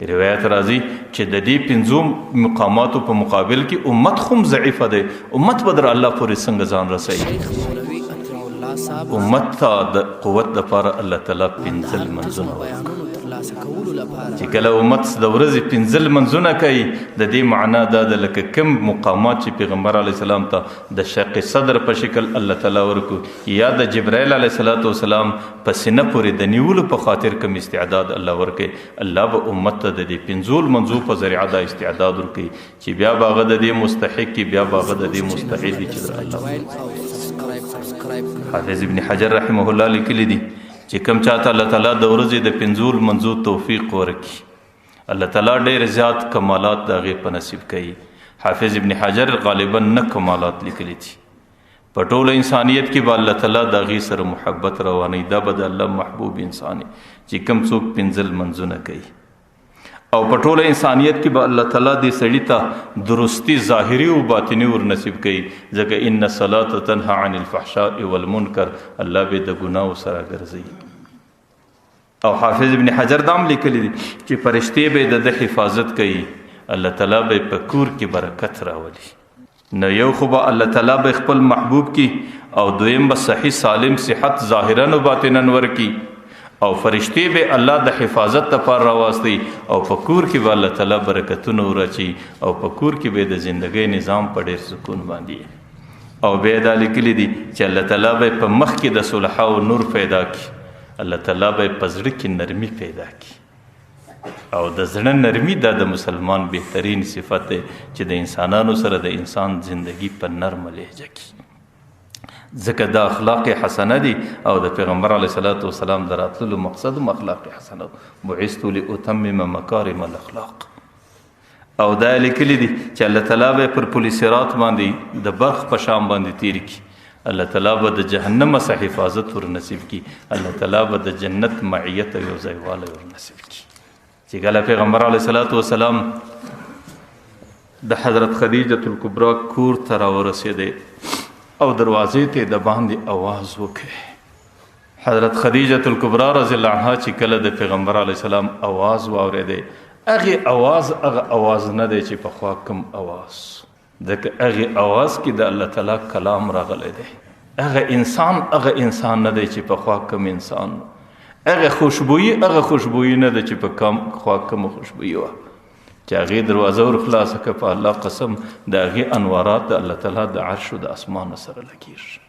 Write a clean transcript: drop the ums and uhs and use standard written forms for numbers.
روایت راځي چې د دې 5 مقاماتو په مقابل کې امت خو ضعیفه دی. امت به در الله پورې څنګه ځان رسوي؟ امت ته د قوت دپاره الله تعالی 5 لمونځونه ورکړي. چې کله امت د ورځې 5 لمونځونه کوي د دې معنا دا ده لکه کوم مقامات چې پیغمبر علیه السلام ته د شق صدر په شکل الله تعالی ورکړي یا د جبرائیل علیه السلام په سینه پورې د نیولو په خاطر کوم استعداد الله ورکړي، الله به امت ته د دې 5 لمونځو په ذریعه دا استعداد ورکړي چې بیا به هغه د دې مستحق وي، بیا به هغه د دې مستعد وي چې د الله. حافظ ابن حجر رحمه الله لیکلی دي چې کوم چاته الله تعالی د ورځې د 5 لمونځو توفیق ورکړي الله تعالی ډېر زیات کمالات د هغې په نصیب کوي. حافظ ابن حجر غالبا 9 کمالات لیکلی دي. په ټوله انسانیت کې به الله تعالی د هغې سره محبت روانوي. دا به د الله محبوب انسان چې کوم څوک 5 لمونځونه کوي. او په ټوله انسانیت کې به الله تعالی دې سړي ته درستی ظاهري او باطني ور نصیب کوي، ځکه ان الصلاة تنهى عن الفحشاء والمنکر، الله به د ګناهو سره ګرځوي. او حافظ ابن حجر دام لیکلی دي چې فرشتې به د حفاظت کوي، الله تعالی به په کور کې برکت راولي. نو یو خو به الله تعالی به خپل محبوب کی، او دویم به صحیح سالم صحت ظاهرا او باطنا ورکی، او فرشتي به الله د حفاظت لپاره راوستي، او په کور کې به الله تعالی برکتونه ورچي، او په کور کې به د ژوندۍ نظام په ډېر سکون باندې. او بیا دا لیکلي دي چې الله تعالی به په مخ کې د صلح او نور پیدا کړي، الله تعالی به په زړه کې نرمي پیدا کړي. او د زړه نرمي دا د مسلمان بهترین صفت دی چې د انسانانو سره د انسان زندگی په نرمه لهجه کې، ځکه دا اخلاق حسنه دي. او د پیغمبر علیه السلام د راتللو مقصد هم اخلاق حسنه، بعثت لاتمم مکارم الاخلاق. او دا لیکلي دي چې الله تعالی به پر پل صراط باندې د برق په شان باندې تیر کړي، الله تعالی به د جهنم څخه حفاظت ور نصیب کړي، الله تعالی به د جنت معیت او یو ځایوالی ور نصیب کړي. چې کله پیغمبر علیه السلام د حضرت خدیجه الکبرا کور ته راورسېدی او دروازې ته د باندې आवाज وکړي، حضرت خدیجه الکبرا رضی الله عنها چې کله د پیغمبر علیه السلام आवाज واورېدی، هغه आवाज نه دی چې پخوا کوم आवाज، ځکه هغه आवाज کې د الله تعالی کلام راغلی دی. هغه انسان نه دی چې پخوا کوم انسان، هغه خوشبویي نه ده چې په خوا کومه خوشبویي وه چې هغې دروازه ور خلاصه که په الله قسم د هغې انوارات د الله تعالی د عرش و د اسمان سره لګېږي.